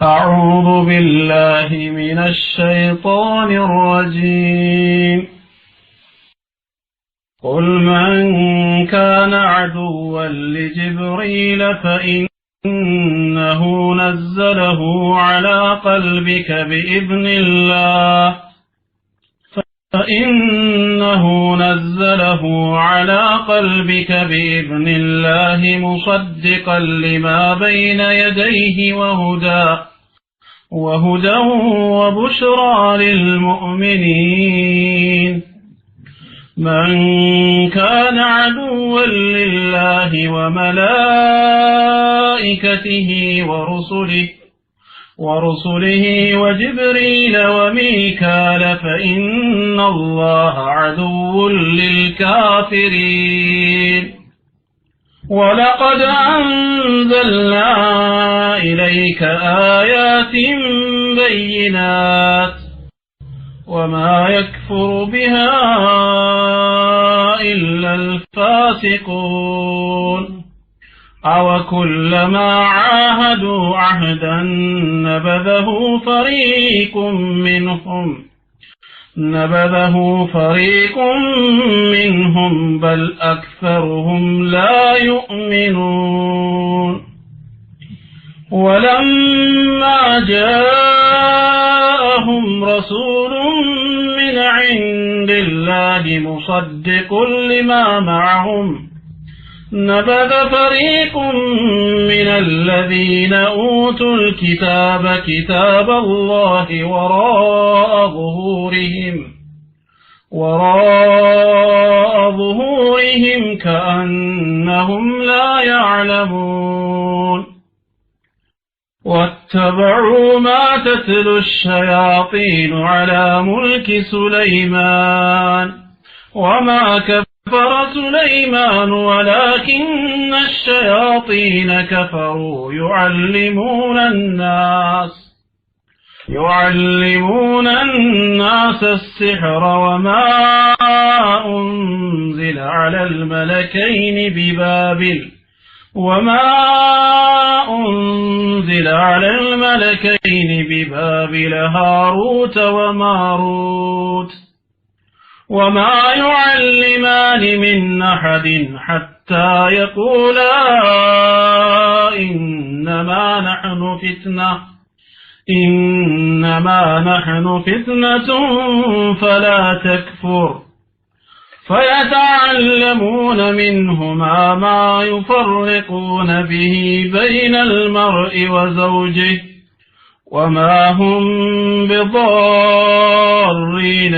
أعوذ بالله من الشيطان الرجيم قل من كان عدوا لجبريل فإنه نزله على قلبك بإذن الله مصدقا لما بين يديه وهدى وبشرى للمؤمنين من كان عدوا لله وملائكته ورسله وجبريل وميكال فإن الله عدو للكافرين ولقد أنزلنا إليك آيات بينات وما يكفر بها إلا الفاسقون أوكلما عاهدوا عهدا نبذه فريق منهم بل أكثرهم لا يؤمنون ولما جاءهم رسول من عند الله مصدق لما معهم نبذ فريق من الذين أوتوا الكتاب كتاب الله وراء ظهورهم كأنهم لا يعلمون واتبعوا ما تتلو الشياطين على ملك سليمان وما كفر سليمان ولكن الشياطين كفروا يعلمون الناس السحر وما أنزل على الملكين ببابل هاروت وماروت وما يعلمان من أحد حتى يقولا إنما نحن فتنة فلا تكفر فيتعلمون منهما ما يفرقون به بين المرء وزوجه وما هم بضارين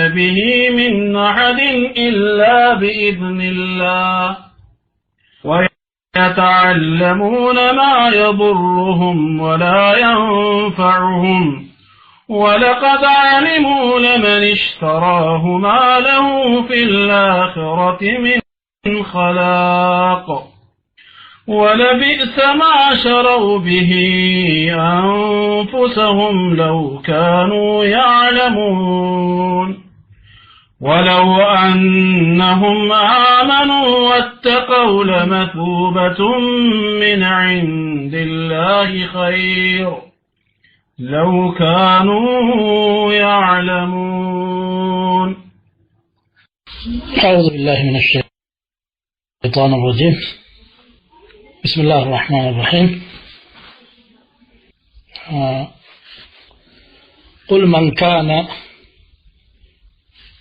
به من أحد إلا بإذن الله ويتعلمون ما يضرهم ولا ينفعهم ولقد علموا لمن اشتراه ما له في الآخرة من خلاق ولبئس ما شروا به أنفسهم لو كانوا يعلمون ولو أنهم آمنوا واتقوا لمثوبة من عند الله خير لو كانوا يعلمون. أعوذ بالله من الشيطان الرجيم. بسم الله الرحمن الرحيم. قل من كان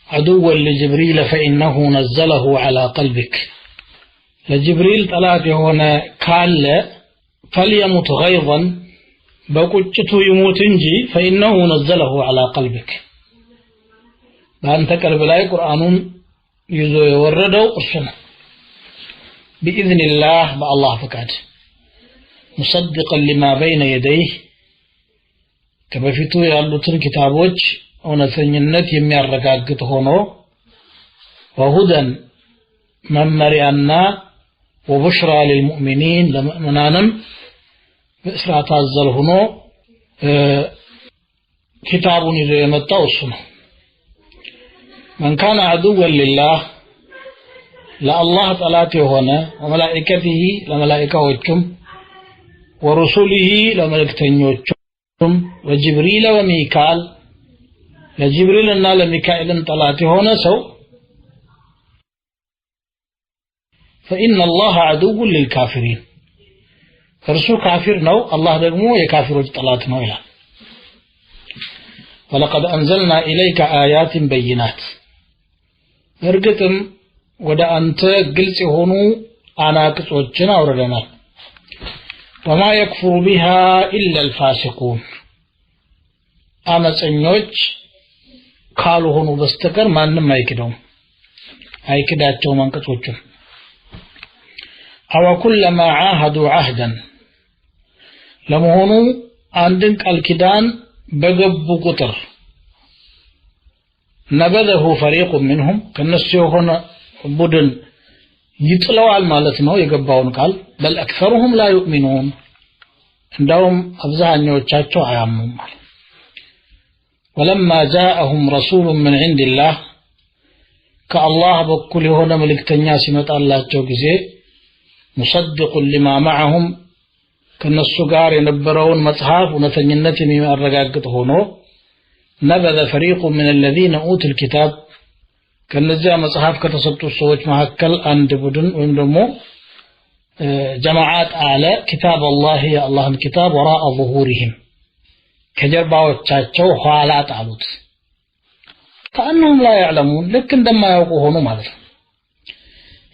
عدوا لجبريل فإنه نزله على قلبك. لجبريل طلعت هنا قال فليمت غيظا بقجته يموت انجي فإنه نزله على قلبك. بأن تقرب لاي قرآن يزو يوردو أرسنا بإذن الله بالله فقط مصدقا لما بين يديه كبفتو يالوتن كتابوች እውነተኝነት የሚያረጋግጥ ሆኖ وهدى መመሪያና وبشرى للمؤمنين ለሙእሚናንም በእስራት አዘል ሆኖ ኪታቡን ይዞ የመጣው እሱ ነው። من كان عدوا لله لله طلعت هنا وملائكته لملائكوቹም ورسله لملائكتኞቹ وجبريل وميكال لجبريل እና ለሚካኤልን ጠላት የሆነ ሰው فإن الله عدو للكافرين እርሱ ካፊር ነው አላህ ደግሞ የካፊሮች ጠላት ነው ይላል ولقد أنزلنا إليك آيات بينات እርግጥም ወደ አንተ ግልጽ የሆኑ አናቅጾችን አውርደናል وما يكفر بها إلا الفاسقون አመፀኞች ካልሆኑ በስተቀር ማንንም አይክዳቸውም አንቀጾቹን أو كلما عاهدوا عهدا ለመሆኑ አንድን ቃል ኪዳን በገቡ ቁጥር نبذه فريق منهم ከነሱ የሆነ ቡድን ይጥለዋል ማለት ነው የገባውን ቃል بل أكثرهم لا يؤمنون እንደውም አብዛኞቻቸው አያምኑም ማለት ولما جاءهم رسول من عند الله كالله በኩል የሆነ መልእክተኛ ሲመጣላቸው ጊዜ مصدق لما معهم ከነሱ ጋር የነበረውን መጽሐፍ እውነተኝነት የሚያረጋግጥ ሆኖ نبذ فريق من الذين اوتوا الكتاب ከነዚያ መጽሐፍ ከተሰጡ ሰዎች መካከል አንድ ቡድን ወይም ደግሞ جماعات على كتاب الله يا الله الكتاب وراء ظهورهم ከጀርባዎቻቸው ኋላ ጣሉት كأنهم لا يعلمون ልክ እንደማያውቁ ሆኖ ማለት ነው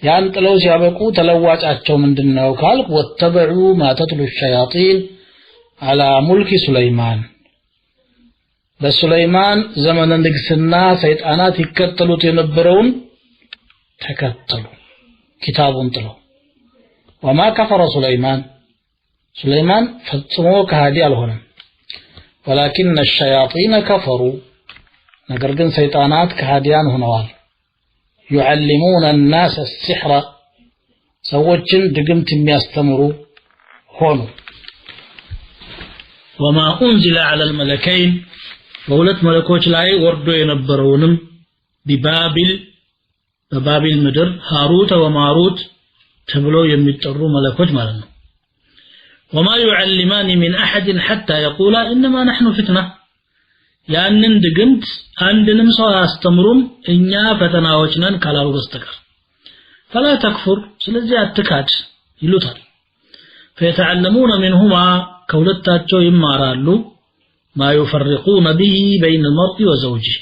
ያን ጥለው ሲያበቁ ተለዋጫቸው ምንድነው ካልክ ወተበዑ ما تتلو الشياطين على ملك سليمان በሱለይማን ዘመነ ንግስና ሰይጣናት ይከተሉት የነበረውን ተከተሉ ኪታቡን ጥለው وما كفر سليمان ፈጽሞ ከሃዲ አልሆነም ولكن الشياطين كفروا ነገር ግን ሰይጣናት ከሃዲያን ሆነዋል يعلمون الناس السحر ሰዎችን ድግምት የሚያስተምሩ ሆኑ وما أنزل على الملكين በሁለት መለኮች ላይ ወርዶ የነበረውንም በባቢል ምድር ሃሩት ወማሩት ተብለው የሚጠሩ መለኮች ማለት ነው وما يعلمان من أحد حتى يقولا إنما نحن فتنة ያንን ድግምት አንድንም ሰው አስተምሩም እኛ ፈተናዎች ነን ካላሉ በስተቀር فلا تكفر ስለዚህ አትካድ ይሉታል فيتعلمون منهما ከሁለታቸው ይማራሉ ما يفرقون به بين المرء وزوجه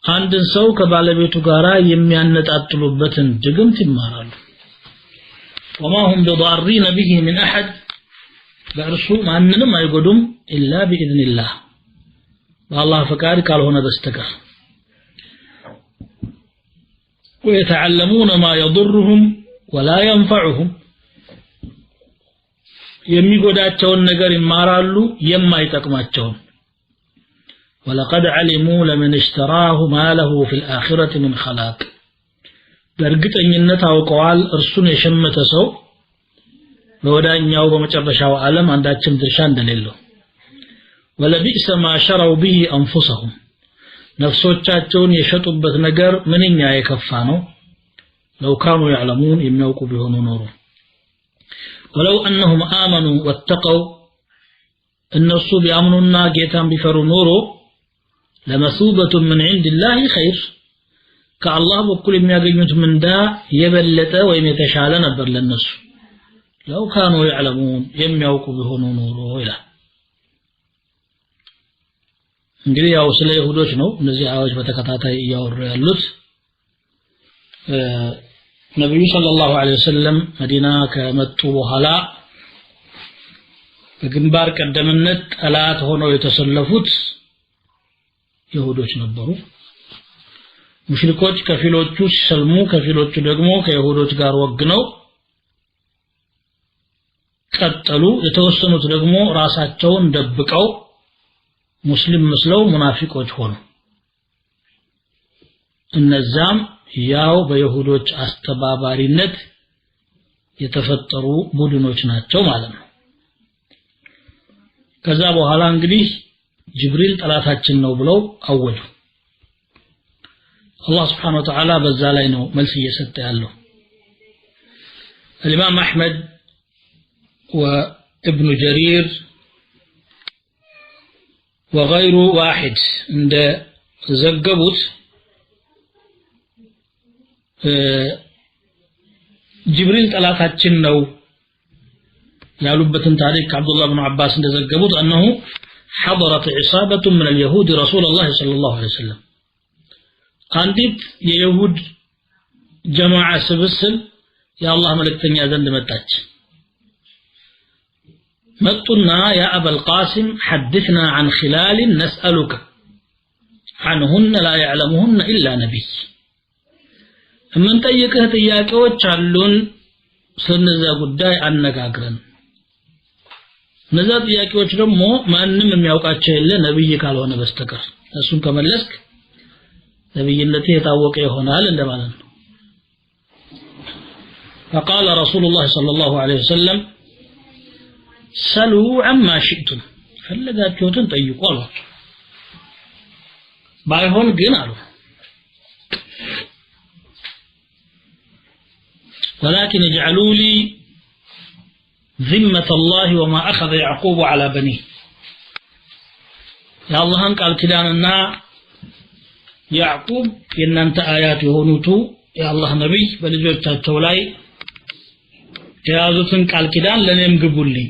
አንድን ሰው ከባለቤቱ ጋራ የሚያነጣጥሉበትን ድግምት ይማራሉ وما هم بضارين به من أحد በእርሱ ማንንም አይጎዱም إلا بإذن الله والله فقال ካልሆነ በስተቀር ويتعلمون ما يضرهم ولا ينفعهم የሚጎዳቸውን ነገር ይማራሉ የማይጠቅማቸውን ولقد علموا لمن اشتراه ما له في الآخرة من خلاق በእርግጠኝነት አውቀዋል እርሱን የሸመተ ሰው በወዳኛው በመጨረሻው ዓለም አንዳችም ድርሻ እንደሌለው ولبئس ما شروا به أنفسهم ነፍሶቻቸውን የሸጡበት ነገር ምንኛ የከፋ ነው لو كانوا يعلمون የሚያውቁ ቢሆኑ ኖሮ ولو أنهم آمنوا واتقوا النص بأمننا جيتان بفروا نورو لمثوبة من عند الله خير كالله بكل ما يجمع من دا يبلت ويمتشعل نبر للنص لو كانوا يعلمون يميوكوا بهنو نورو إله እንግዲህ ያው ስለ ይሁዶች ነው እነዚህ አዋጅ በተከታታይ ያወሩ ያሉት ነብዩ ሰለላሁ ዐለይሂ ወሰለም መዲና ከመጡ በኋላ በግንባር ቀደምነት ጠላት ሆነው የተሰለፉት ይሁዶች ነበሩ ሙሽሪኮች ከፊሎቹ ሲሰልሙ ከፊሎቹ ደግሞ ከይሁዶች ጋር ወግነው ቀጠሉ የተወሰኑት ደግሞ ራሳቸውን ደብቀው ሙስሊም መስለው ሙናፊቆች ሆኑ እነዛም ያው በይሁዶች አስተባባሪነት የተፈጠሩ ቡድኖች ናቸው ማለት ነው ከዛ በኋላ እንግዲህ ጅብሪል ጠላታችን ነው ብለው አወጁ አላህ Subhanahu Wa Ta'ala በዛ ላይ ነው መልስ እየሰጠ ያለው الإمام أحمد وابن جرير وغير واحد عند زغبوت جبريل طلاتاችን ነው ያሉበትን ታሪክ አብዱላህ ኢብኑ አባስ እንደዘገቡት انه حضرت عصابه من اليهود رسول الله صلى الله عليه وسلم አንዲት የይሁድ ጀማዓ ስብስብ የአላህ መልእክተኛ ዘንድ መጣች متنا يا أبا القاسم حدثنا عن خلال نسألك عنهن لا يعلمهن إلا نبي من طيقه ጥያቄዎች አሉን ስለነዛ ጉዳይ አነጋግረን እነዛ ጥያቄዎች ደግሞ ማንንም የሚያውቃቸው የለ ነብይ ካልሆነ በስተቀር እሱን ከመለስክ ነብይነቴ የታወቀ ይሆናል እንደማለት ነው فقال رسول الله صلى الله عليه وسلم سلوا عما شئتم ፈለጋችሁትን ጠይቁ አሏቸው ባይሆን ግን አሉ ولكن اجعلوا لي ذمة الله وما أخذ يعقوب على بنيه يا الله قال كداننا يعقوب ينانت آيات يهونوتو يا الله نبي بلجوቻቸው ላይ የያዙትን ቃል ኪዳን ለኔም ግቡልኝ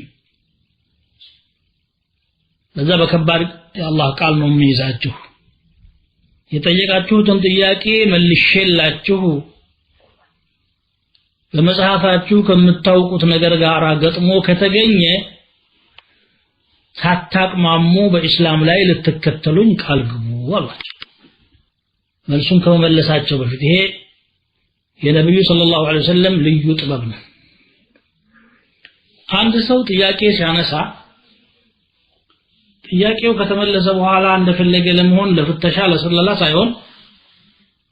በዛ በከባድ የአላህ ቃል ነው የሚይዛችሁ የጠየቃችሁትን ጥያቄ መልሼላችሁ በመጽሐፋችሁ ከምታውቁት ነገር ጋር ገጥሞ ከተገኘ ሳታቅማሙ በእስላም ላይ ልትከተሉኝ ቃል ግቡ አሏቸው መልሱን ከመመለሳቸው በፊት ይሄ የነብዩ ሰለላሁ ዐለይሂ ወሰለም ልዩ ጥበብ ነው አንድ ሰው ጥያቄ ሲያነሳ ጥያቄው ከተመለሰ በኋላ እንደፈለገ ለመሆን ለፍተሻ ለሰለላ ሳይሆን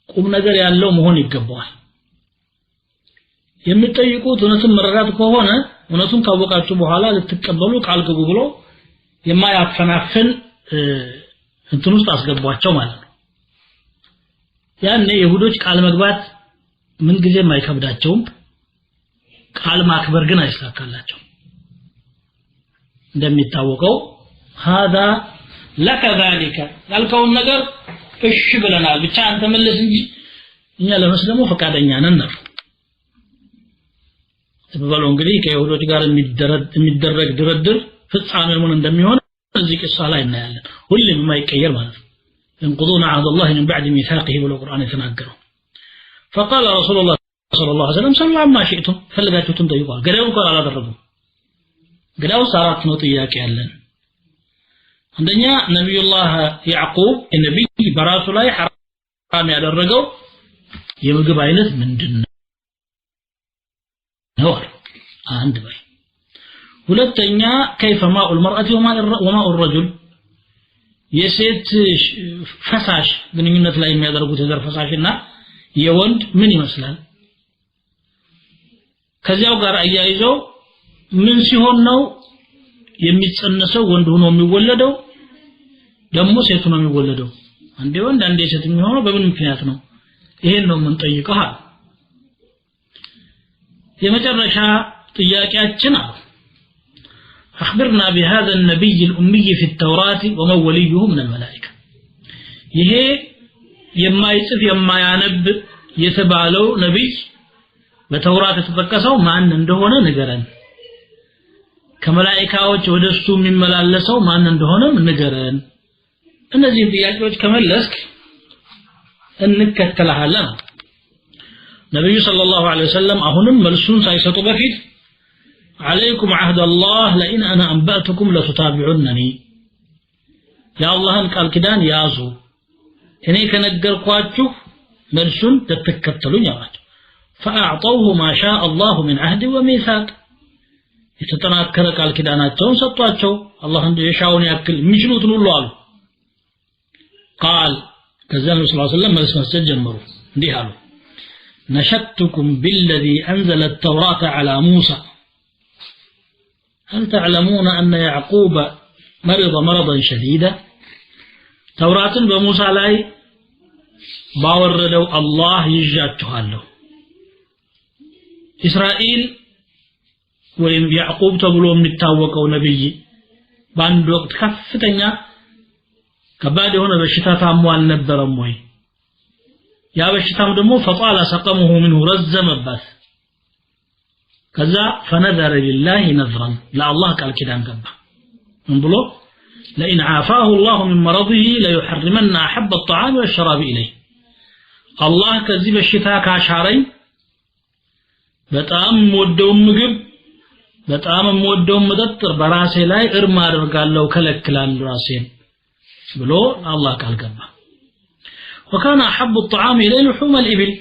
ቁም ነገር ያለው መሆን ይገባዋል የምትጠይቁት እውነቱን መረዳት ከሆነ እውነቱን ካወቃችሁ በኋላ ልትቀበሉ ቃል ግቡ ብሎ የማያፈናፍን እንትን ውስጥ አስገቧቸው ማለት ነው ያኔ ይሁዶች ቃል መግባት ምን ጊዜም አይከብዳቸውም ቃል ማክበር ግን አይሳካላቸው እንደሚታወቀው هذا لك ذلك ያልከውን ነገር እሺ ብለናል ብቻ አንተ መልስ እንጂ እኛ ለመስለሙ ፈቃደኛ ነን ነው ተበለው እንግዲህ ከይሁዶች ጋር የሚደረግ ድርድር ፍጻሜው ምን እንደሚሆን እዚህ ቂሳ ላይ እናያለን ሁሉም የማይቀየር ማለት ነው ينقضون عهد الله من بعد ميثاقه بالقرآن የተናገረው فقال رسول الله صلى الله عليه وسلم سمعوا عما شئتم ፈለጋችሁትን ጠይቁ ገዳው ቆራ አላደረጉም ገዳው ሳራት ነው ጥያቄ ያለን አንደኛ ነብዩላህ ያዕቁብ ነብይ በራሱ ላይ ሐራም ያደረገው የምግብ አይነት ምንድነው አንድ ባይ ሁለተኛ كيف ماء المرأة وماء الرجل የሴት ፈሳሽ ግንኙነት ላይ የሚያደርጉት የዘር ፈሳሽና የወንድ ምን ይመስላል ከዚያው ጋር አያይዘው ምን ሲሆን ነው የሚጸነሰው ወንድ ሆኖ የሚወለደው ደግሞ ሴት ሆኖ የሚወለደው አንዴ ወንድ አንዴ ሴት የሚሆነው በምን ምክንያት ነው ይሄን ነው የምንጠይቀው የመጨረሻ ጥያቄያችን أخبرنا بهذا النبي الأمي في التوراة ومن وليه من الملائكة ይሄ የማይጽፍ የማያነብ የተባለው ነብይ በተውራት የተጠቀሰው ማን እንደሆነ ንገረን ከመላእክቶች ወደሱ የሚመላለሰው ማን እንደሆነ ንገረን እነዚህ ጥያቄዎች ከመለስክ እንከተላለን ነብዩ ሰለላሁ ዐለይሂ ወሰለም አሁንም መልሱን ሳይሰጡ በፊት عليكم عهد الله لئن أنا أنبأتكم لتتابعنني يا الله قال كدان يازو እኔ ከነገርኳችሁ መልሱን ተተከተሉኝ አላቸው فأعطوه ما شاء الله من عهد وميثاق የተጠናከረ ቃል ኪዳናቸውን ሰጧቸው አላህ እንደሻውን ያክል የሚችሉትን ሁሉ አሉ قال كذا النبي صلى الله عليه وسلم መልስ መስጠት ጀመሩ እንዲህ አሉ نشدتكم بالذي أنزل التوراة على موسى هل تعلمون أن يعقوب مرض مرضا شديدا توراة بموسى لاي باوردوا الله يجاتهالو إسرائيل ويم يعقوب تبلو የሚታወቀው ነብይ ባንድ ወቅት ከፍተኛ ከባድ የሆነ በሽታ ታሞ አልነበረም ወይ ያ በሽታው ደግሞ فطال سقمه منه ረዘመበት ከዛ فنذر لله نذرا لله ቃል ኪዳን ገባ ምን ብሎ لئن عافاه الله من مرضه ليحرمن احب الطعام والشراب اليه الله ከዚህ በሽታ ካሻረኝ በጣም ወደው ምግብ በጣም ወደው መጠጥ በራሴ ላይ እርም አደርጋለሁ ከለክላለሁ ራሴን ብሎ አላህ ቃል ገባ وكان احب الطعام اليه لحوم الابل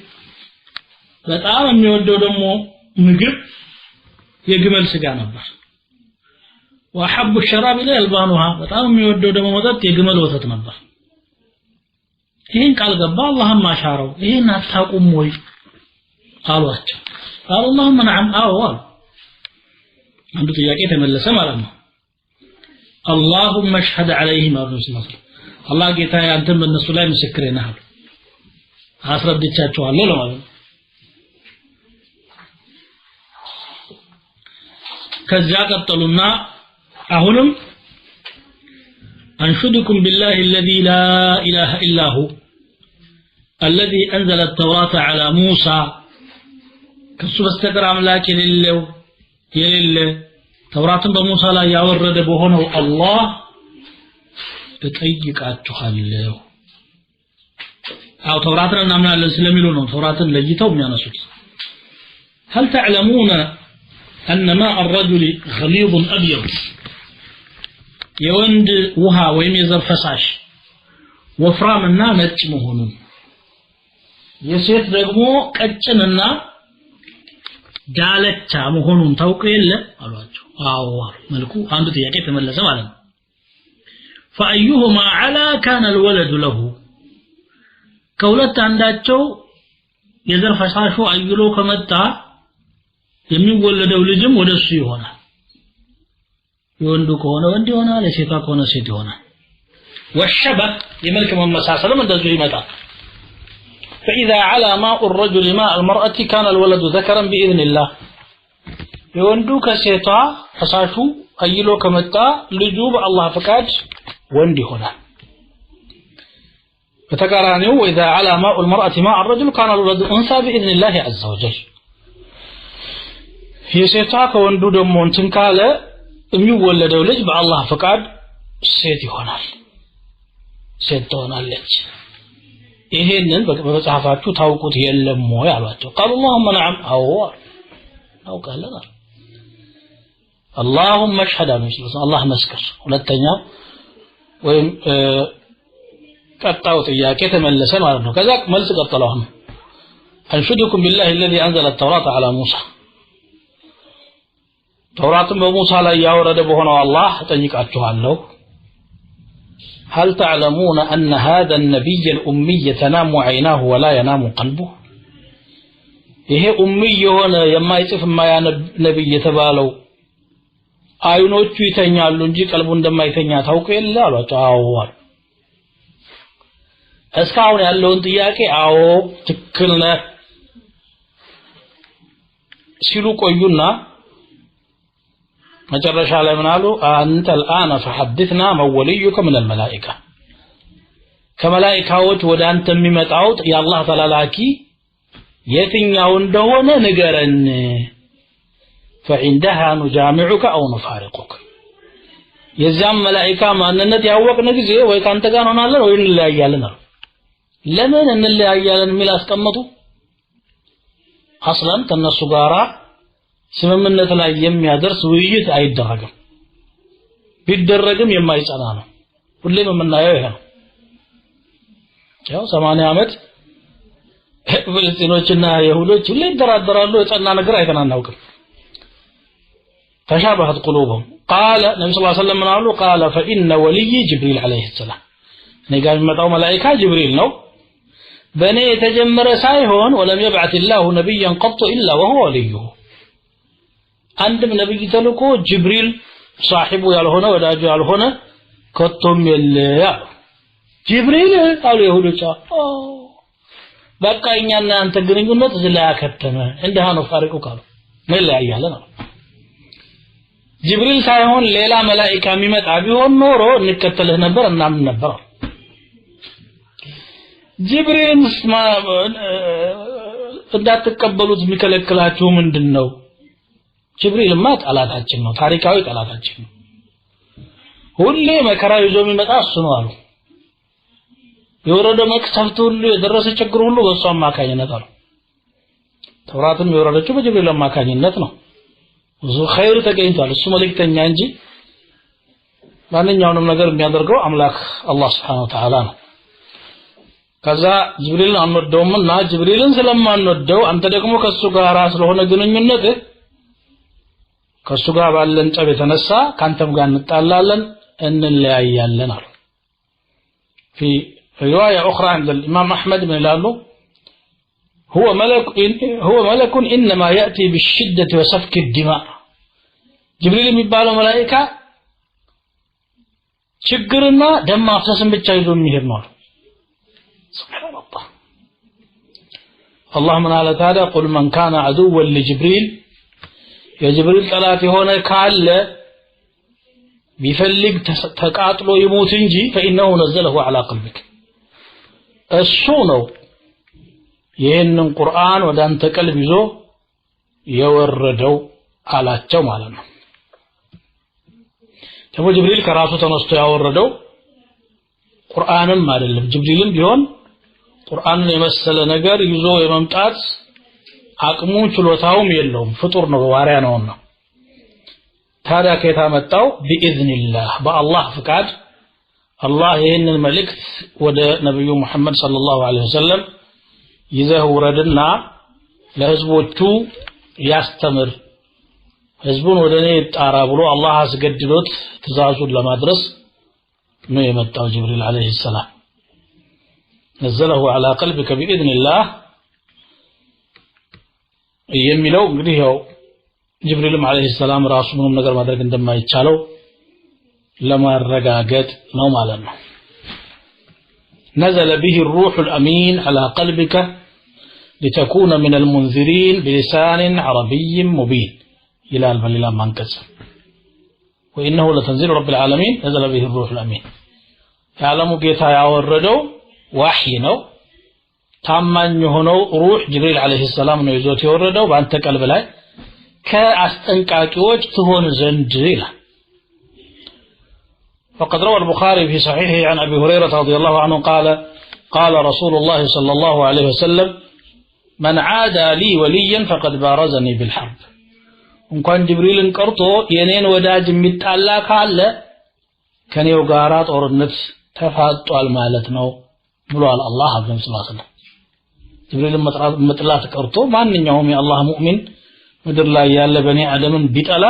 በጣም የሚወደው ደግሞ ምግብ የግመል ስጋ ነበር واحب الشراب اليه البانها በጣም የሚወደው ደግሞ መጠጥ የግመል ወተት ነበር ይሄን ቃል ገባ አላህም አሻረው ይሄን አታቁም ወይ አሏቸው قال اللهم نعم አዎ አንዱ ጥያቄ ተመለሰ ማለት ነው اللهم اشهد عليهم ابرسمه الله ጌታዬ አንተ በእነሱ ላይ ምስክሬ ነህ አሉ አስረድቻቸዋለሁ ለማለት ነው ከዛ ቀጠሉና አሁንም انشدكم بالله الذي لا اله الا هو الذي انزل التوراة على موسى ከሱ በስተቀር አምላክ የሌለ ተውራትን በሙሳ ላይ ያወረደ በሆነው አላህ እጠይቃችኋለሁ አው ተውራትን እናምናለን ስለሚሉ ነው ተውራትን ለይተው የሚያነሱት هل تعلمون ان ماء الرجل غليظ ابيض የወንድ ውሃ ወይም የዘር ፈሳሽ ወፍራምና ነጭ መሆኑን የሴት ደግሞ ቀጭንና ዳለቻ መሆኑን ታውቁ የለ አሏቸው አዎ መልኩ አንዱ ጥያቄ ተመለሰ ማለት ነው فايهما على كان الولد له ከሁለት አንዳቸው የዘር ፈሳሹ አይሎ ከመጣ የሚወለደው ልጅም ወደሱ ይሆናል የወንዱ ከሆነ ወንድ ይሆናል የሴቷ ከሆነ ሴት ይሆናል والشبه የመልክ መመሳሰልም እንደዚሁ ይመጣል فإذا على ماء الرجل ماء المرأة كان الولد ذكرا بإذن الله يوندو كسيتا فساشو أيلو كمتا لجوب الله فكاج وندي هنا فتقرانيو وإذا على ماء المرأة ماء الرجل كان الولد أنثى بإذن الله عز وجل يسيتا كوندو دمون تنكالة يولد ولج بالله فكاج سيتي هنا سيتي هنا لج ይሄንን በመጽሐፋችሁ ታውቁት የለም ወይ አሏቸው قال اللهم نعم አዎ አውቃለሁ اللهم اشهد الله መስከር ሁለተኛ ወይም ቀጣው ጥያቄ ተመለሰ ማለት ነው ከዛ መልስ ቀጠለው انشدكم بالله الذي انزل التوراة على موسى ተውራትን በሙሳ ላይ ያወረደ በሆነው አላህ ጠይቃችኋለሁ هل تعلمون أن هذا النبي الأمي تنام عيناه ولا ينام قلبه إيه أمي هنا يما يصف ما يا نبي يتبالو አይኖቹ ይተኛሉ እንጂ ቀልቡ እንደማይተኛ ታውቁ የለ አሏቸው አዎ እስካሁን ያለውን ጥያቄ አዎ ትክክል ነህ ሲሉ ቆዩና መጨረሻ ላይ ምን አሉ አንተ الآن فحدثنا من وليك من الملائكة ከመላእክቶች ወደ አንተ የሚመጣው የአላህ ተላላኪ የትኛው እንደሆነ ንገረን فعندها نجامعك او نفارقك የዛም መላእክታ ማንነት ያወቅነ ጊዜ ወይ ካንተ ጋር ሆናለን ወይ እንለያያለን ለምን እንለያያለን የሚል አስቀመጡ አስላም ከነሱ ጋራ ስምምነት ላይ የሚያደርስ ውይይት አይደረግም ቢደረግም የማይጸና ነው ሁሌም የምናየው ይሄ ነው ያው 80 አመት ፍልስጤኖችና ይሁዶች ሁሌ ይደራደራሉ የጸና ነገር አይተናናውቅም تشابهت قلوبهم قال النبي صلى الله عليه وسلم قال فإن ولي جبريل عليه السلام نيجا متاو ملائكه جبريل ነው በኔ የተጀመረ ሳይሆን ولم يبعث الله نبيا قط الا وهو وليه አንድም ነብይ ተልኮ ጅብሪል صاحبه ያልሆነ ወዳጁ ያልሆነ ከቶም የለ ጅብሪል አሉ ይሁዶች በቃ እኛና አንተ ግንኙነት ዝላከተመ እንደሃ ነው ፋሪቁ ካሉ መለያያለ ነው ጅብሪል ሳይሆን ሌላ መላእክት የሚመጣ ቢሆን ኖሮ እንከተልህ ነበር እናምን ነበር ጅብሪልን እንዳትቀበሉት የሚከለክላችሁ ምንድነው? ጅብሪልማ ጠላታችን ነው፣ ታሪካዊ ጠላታችን ነው። ሁሌ መከራ ይዞ የሚመጣ እሱ ነው አሉ። የወረደ መቅሰፍት ሁሉ የደረሰ ችግር ሁሉ በእሱ አማካኝነት አሉ። ተውራትም የወረደችው በጅብሪል አማካኝነት ነው። ብዙ ኸይር ተገኝቷል። እሱ መልእክተኛ እንጂ ማንኛውንም ነገር የሚያደርገው አምላክ አላህ Subhanahu Wa Ta'ala ነው። ከዛ ጅብሪልን አንወደውምና ጅብሪልን ስለማንወደው አንተ ደግሞ ከሱ ጋር ስለሆነ ግንኙነት ከሱ ጋር ባለን ጸብ የተነሳ ካንተም ጋር እንጣላለን እንለያያለን አሉ። في رواية أخرى عند الإمام أحمد بن لالو هو ملك إنما يأتي بالشدة وسفك الدماء جبريل የሚባለው መላእክት ችግርና ደም ማፍሰስን ብቻ ይዞ የሚሄድ ነው። سبحان الله. الله من على تعالى قل من كان عدوا لجبريل يا جبريل ጠላት የሆነ ካለ ቢፈልግ ተቃጥሎ ይሞት እንጂ فإنه نزله على قلبك እሱ ነው ይሄንን ቁርአን ወደ አንተ ቀልብ ይዞ የወረደው አላቸው ማለት ነው። ደግሞ ጅብሪል ከራሱ ተነስቶ ያወረደው ቁርአንም አይደለም። ጅብሪልም ቢሆን ቁርአንን የመሰለ ነገር ይዞ የመምጣት አቅሙ ችሎታውም የለውም፣ ፍጡር ነው፣ ዋሪያ ነውና። ታዲያ ከየት መጣው? بإذنillah በአላህ ፍቃድ አላህ ይሄንን መልእክት ወደ ነብዩ መሐመድ ሰለላሁ ዐለይሂ ወሰለም ይዘህ ውረድና ለህዝቦቹ ያስተምር፣ ህዝቡን ወደኔ ይጣራ ብሎ አላህ አስገድዶት ትእዛዙን ለማድረስ ነው የመጣው ጅብሪል ዐለይሂ ሰላም። نزله على قلبك بإذن الله የሚለው እንግዲህ ያው ጅብሪልም ዐለይሂ ሰላም ራሱ ምንም ነገር ማድረግ እንደማይቻለው ለማረጋገጥ ነው ማለት ነው። نزل به الروح الأمين على قلبك لتكون من المنذرين بلسان عربي مبين إلى البليل منكس وإنه لتنزيل رب العالمين نزل به الروح الأمين يعلم جيتا يوردو وحي ነው ታማኝ የሆነው ሩህ ጅብሪል ዐለይሂ ሰላም ነው ይዞት የወረደው በአንተ ቀልብ ላይ ከአስጠንቃቂዎች ትሆን ዘንድ ይላል። وقد روى البخاري في صحيحه عن أبي هريرة رضي الله عنه قال رسول الله صلى الله عليه وسلم من عادى لي وليا فقد بارزني بالحرب እንኳን ጅብሪልን ቀርቶ የኔን ወዳጅ የሚጣላ ካለ ከኔው ጋራ ጦርነት ተፋጧል ማለት ነው ብሏል አላህ አዘም ሰለላሁ ጅብሪልን መጥላት ቀርቶ ማንኛውም የአላህ ሙእሚን ምድር ላይ ያለ በኔ አደምን ቢጠላ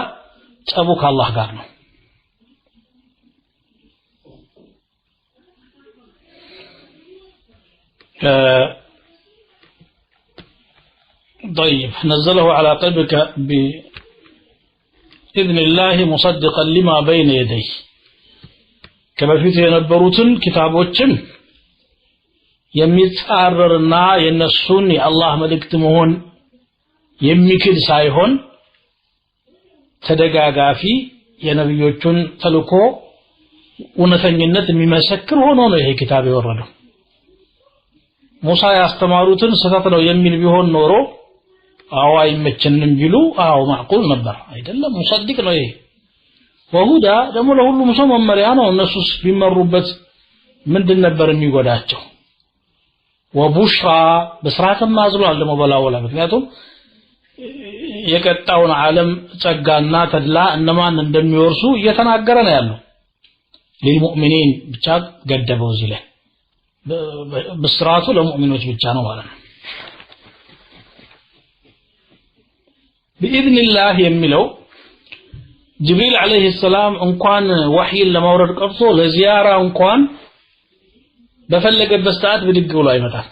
ጸቡ ከአላህ ጋር ነው። طيب نزله على قلبك بإذن الله مصدقا لما بين يديه كما في የነበሩትን ኪታቦችን የሚጻረርና የነሱን የአላህ መልእክት መሆን የሚክድ ሳይሆን ተደጋጋፊ የነብዮቹን ተልኮ እውነተኝነት የሚመሰክር ሆኖ ነው ይሄ ኪታብ የወረደው። ሙሳ ያስተማሩትን ስህተት ነው የሚል ቢሆን ኖሮ አዎ አይመቸንም ቢሉ አዎ ማዕቁል ነበር አይደለም። ሙሰዲቅ ነው ይሄ ወሁዳ ደግሞ ለሁሉም ሰው መመሪያ ነው። እነሱስ ቢመሩበት ምንድን ነበር የሚጎዳቸው? ወቡሽራ በስራተም ማዝሏል ደግሞ በላወላ ምክንያቱም የቀጣውን ዓለም ጸጋና ተድላ እነማን እንደሚወርሱ እየተናገረ ነው ያለው። ለሙእሚኒን ብቻ ገደበው እዚህ ላይ በስራቱ ለሙእሚኖች ብቻ ነው ማለት ነው። بإذن الله የሚለው ጅብሪል ዐለይሂ ሰላም እንኳን ወህይን ለማውረድ ቀርቶ ለዚያራ እንኳን በፈለገበት ሰዓት ብድግ ብሎ አይመጣም።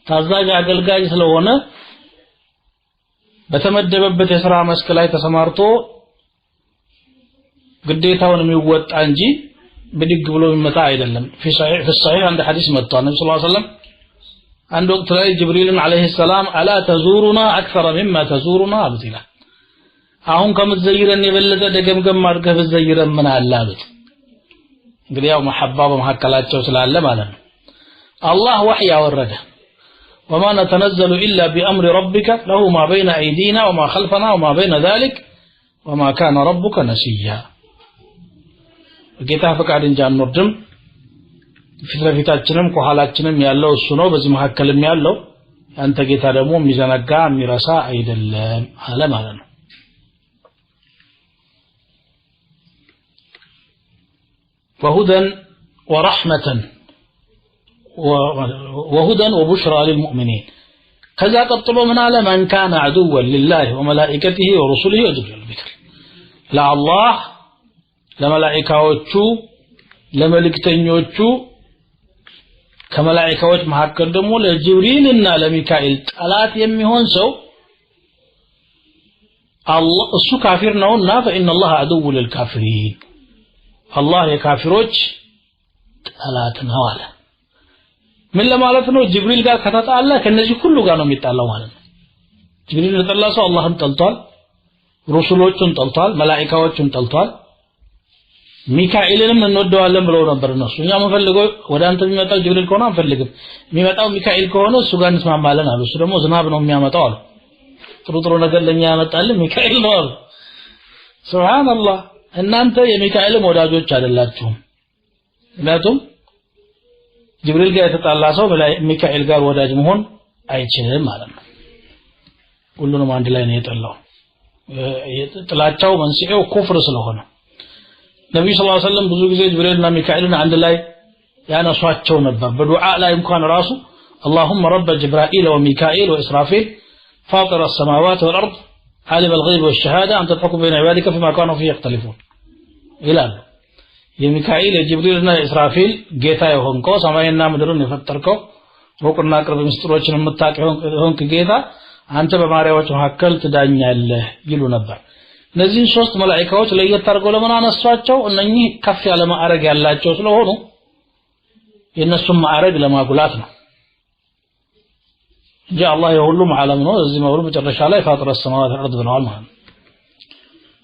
ታዛዥ አገልጋይ ስለሆነ በተመደበበት የሥራ መስክ ላይ ተሰማርቶ ግዴታውን የሚወጣ እንጂ ብድግ ብሎ የሚመጣ አይደለም። في صحيح عند حديث መጥቷል ነብዩ ሰለላሁ ዐለይሂ ወሰለም አንድ ወቅት ላይ ጅብሪልን ዐለይሂ ሰላም አላ ተዙሩና አክثر مما تزورنا አሉት ይላል። አሁን ከምትዘይረን የበለጠ ደገምገም አድርገህ ብትዘይረን ምን አለ አሉት። እንግዲህ ያው መሐባ በመሐከላቸው ስላለ ማለት ነው። الله وحي ورده وما نتنزل إلا بأمر ربك له ما بين أيدينا وما خلفنا وما بين ذلك وما كان ربك نسيا ጌታ ፈቃድ እንጂ አንወርድም ፊትለፊታችንም ከኋላችንም ያለው እሱ ነው በዚህ መሐከልም ያለው አንተ ጌታ ደግሞ የሚዘነጋ የሚረሳ አይደለም አለ ማለት ነው وهدى ورحمة وهدى وبشرى للمؤمنين كذا قطلوا من على من كان عدوا لله وملائكته ورسله وجبريل بكر لا الله ለመላእክቶቹ ለመልእክተኞቹ ከመላእክቶች መካከል ደግሞ ለጅብሪልና ለሚካኤል ጠላት የሚሆን ሰው አላህ እሱ ካፊር ነውና فإن الله عدو للكافرين الله የካፊሮች ጠላት ነው አለ ምን ለማለት ነው ጅብሪል ጋር ከተጣላ ከነዚህ ሁሉ ጋር ነው የሚጣላው ማለት ነው ጅብሪል ተጣላ ሰው አላህን ጠልቷል ረሱሎቹን ጠልቷል መላእክቶቹን ጠልቷል ሚካኤልንም እንወደዋለን ብለው ነበር እነሱ እኛ መፈልገው ወደ አንተ የሚመጣው ጅብሪል ከሆነ አንፈልግም የሚመጣው ሚካኤል ከሆነ እሱ ጋር እንስማማለን አሉ እሱ ደግሞ ዝናብ ነው የሚያመጣው አሉ ጥሩ ነገር ለኛ ያመጣልን ሚካኤል ነው አሉ ሱብሃንአላህ እናንተ የሚካኤልም ወዳጆች አይደላችሁም ምክንያቱም ጅብሪል ጋር የተጣላ ሰው ሚካኤል ጋር ወዳጅ መሆን አይችልም ማለት ነው ሁሉንም አንድ ላይ ነው የጠላው ጥላቻው መንስኤው ኩፍር ስለሆነ ነብዩ ሰለላሁ ዐለይሂ ወሰለም ብዙ ጊዜ ጅብሪልና ሚካኤልን አንድ ላይ ያነሷቸው ነበር በዱዓ ላይ እንኳን ራሱ اللهم رب جبرائيل وميكائيل وإسرافيل فاطر السماوات والأرض عالم الغيب والشهادة أنت تحكم بين عبادك فيما كانوا فيه يختلفون إلى የሚካኤል የጅብሪልና ኢስራፊል ጌታ የሆንከው ሰማይና ምድርን የፈጠርከው ሩቅና ቅርብ ምስጢሮችን የምታውቀው ጌታ አንተ በማሪያዎች መካከል ትዳኛለህ ይሉ ነበር እነዚህ ሶስት መላእክቶች ለየት አድርገው ለምን አነሷቸው እነኚህ ከፍ ያለ ማዕረግ ያላቸው ስለሆኑ የነሱም ማዕረግ ለማጉላት ነው እንጂ አላህ የሁሉም ዓለም ነው እዚህ መውሉ መጨረሻ ላይ ፋጥረ السماوات والارض ብለዋል ማለት ነው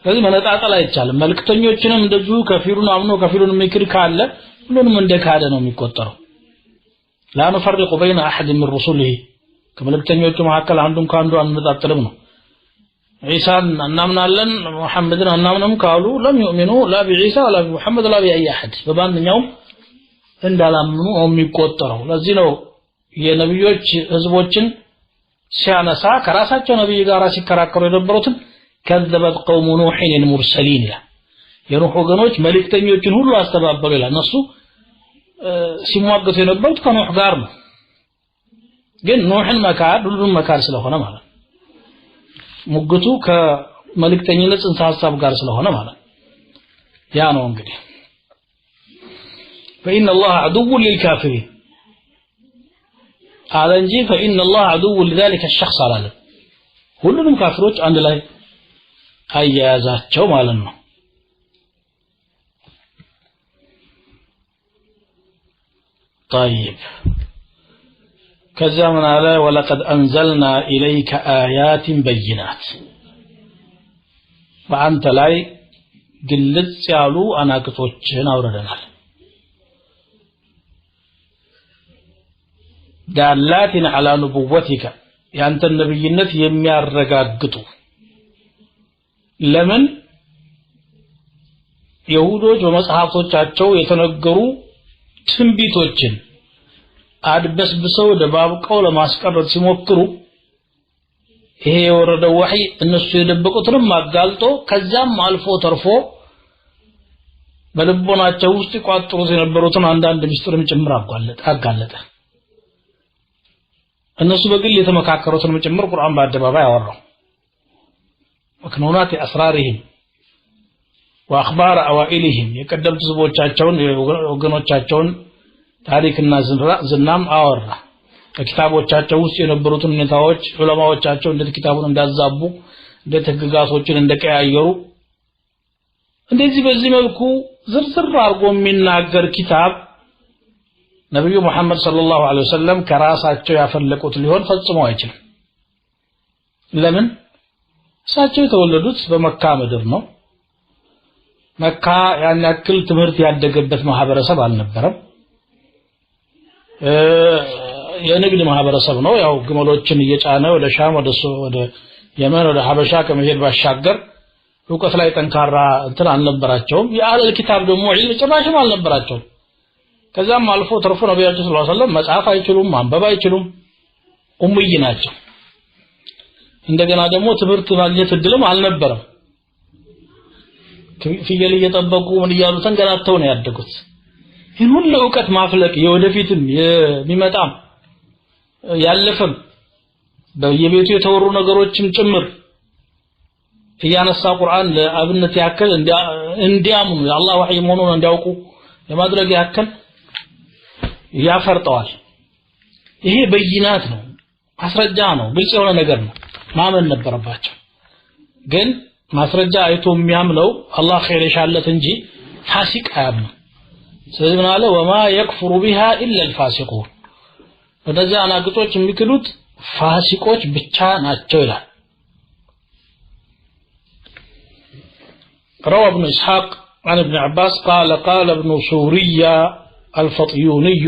ስለዚህ መነጣጣል አይቻልም መልእክተኞችንም እንደዚሁ ከፊሩን አምኖ ከፊሩን ምክር ካለ ሁሉንም እንደካደ ነው የሚቆጠረው لا نفرق بين احد من رسله ከመልእክተኞቹ መካከል አንዱን ካንዱ አንነጣጥልም ነው عيسى እናምናለን ሙሐመድን እናምንም ካሉ ለም يؤمنوا لا بعيسى ولا بمحمد ولا بأي احد በማንኛውም እንዳላምኑ የሚቆጠረው ለዚህ ነው የነብዮች ህዝቦችን ሲያነሳ ከራሳቸው ነብይ ጋር ሲከራከሩ የነበሩት كذبت قوم نوح المرسلين የኑህ ወገኖች መልእክተኞችን ሁሉ አስተባበሉ ይላል እነሱ ሲሟገቱ የነበሩት ከኑህ ጋር ነው ግን ኑህን መካድ ሁሉም መካድ ስለሆነ ማለት ሙግቱ ከመልእክተኝነት ጽንሰ ሐሳብ ጋር ስለሆነ ማለት ያ ነው እንግዲህ فإن الله عدو للكافرين قال انجي فإن الله عدو لذلك الشخص على ሁሉንም ካፍሮች አንድ ላይ አያያዛቸው ማለት ነው طيب كذا من على ولقد أنزلنا إليك آيات بينات وأنت لاي قلت سيالو أنا كتوچهن أوردنال دالات على نبوتك يعني النبيነት የሚያረጋግጡ ለምን ይሁዶች በመጽሐፎቻቸው የተነገሩ ትንቢቶችን አድበስብሰው ደባብቀው ለማስቀረት ሲሞክሩ ይሄ የወረደው ወህይ እነሱ የደበቁትንም አጋልጦ ከዛም አልፎ ተርፎ በልቦናቸው ውስጥ ቋጥሮት የነበሩትን አንዳንድ ምስጢርም ጭምር አጋለጠ እነሱ በግል የተመካከሩትን ጭምር ቁርአን በአደባባይ ያወራው ወክኖናት አስራሪህም واخبار اوائلهم የቀደምት ህዝቦቻቸውን ወገኖቻቸውን ታሪክና ዝናም አወራ ከኪታቦቻቸው ውስጥ የነበሩትን ሁኔታዎች ዑለማዎቻቸው እንደ ኪታቡን እንዳዛቡ እንደ ተግጋቶችን እንደቀያየሩ እንደዚህ በዚህ መልኩ ዝርዝር አርጎ የሚናገር ኪታብ ነብዩ መሐመድ ሰለላሁ ዐለይሂ ወሰለም ከራሳቸው ያፈለቁት ሊሆን ፈጽሞ አይችልም ለምን እሳቸው የተወለዱት በመካ ምድር ነው መካ ያን ያክል ትምህርት ያደገበት ማህበረሰብ አልነበረም የንግድ ማህበረሰብ ነው ያው ግመሎችን እየጫነ ወደ ሻም ወደ የመን ወደ ሐበሻ ከመሄድ ባሻገር ዕውቀት ላይ ጠንካራ እንትን አልነበራቸውም የአህለል ኪታብ ደግሞ ዒልም ጭራሽም አልነበራቸውም ከዛም አልፎ ተርፎ ነብያችን ሰለላሁ ዐለይሂ ወሰለም መጻፍ አይችሉም ማንበብ አይችሉም ኡምይ ናቸው እንደገና ደግሞ ትምህርት ማግኘት እድልም አልነበረም ፍየል እየጠበቁ ምን ይያሉ ተንገላተው ነው ያደጉት ይሄን ሁሉ ዕውቀት ማፍለቅ የወደፊትም የሚመጣም ያለፈም በየቤቱ የተወሩ ነገሮችን ጭምር ያነሳ ቁርአን ለአብነት ያከል እንዲያምኑ የአላህ ወህይ መሆኑን እንዲያውቁ ለማድረግ ያከል ያፈርጠዋል ይሄ በይናት ነው ማስረጃ ነው ግልጽ የሆነ ነገር ነው ማመን ነበረባቸው ግን ማስረጃ አይቶ የሚያምነው አላህ ኸይር ይሻለት እንጂ ፋሲቅ አያምነው ስለዚህ አለ ወማ يكفر بها الا الفاسقون ወደዛ አናግጦች የሚክሉት ፋሲቆች ብቻ ናቸው ይላል روى ابن إسحاق عن ابن عباس قال ابن سوريا الفطيوني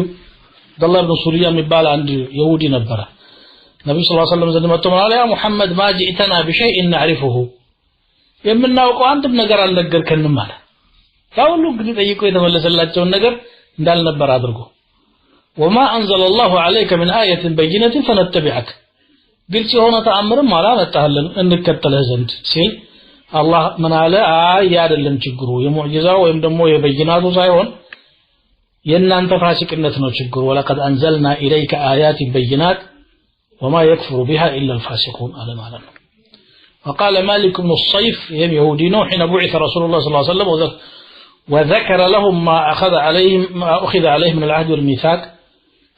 عبد الله بن سوريا مبال عند يهودي نبره النبي صلى الله عليه وسلم زدمته قال يا محمد ما جئتنا بشيء نعرفه የምናውቀው አንድም ነገር አልነገርከንም አለ ያው ሁሉ እንግዲህ ጠይቆ የተመለሰላቸውን ነገር እንዳልነበር አድርጎ وما انزل الله عليك من آية بينة فنتبعك ግልጽ የሆነ ተአምርም አላመጣህልን እንከተልህ ዘንድ ሲል አላህ ምን አለ አይ አይደለም ችግሩ የሙዕጂዛው ወይም ደግሞ የበይናቱ ሳይሆን የእናንተ ፋሲቅነት ነው ችግሩ ወለቀድ አንዘልና ኢለይከ አያት በይናት وما يكفر بها الا الفاسقون على ማለት ነው وقال مالك بن الصيف يهودي حين بعث رسول الله صلى الله عليه وسلم وذكر لهم ما اخذ عليه من العهد والميثاق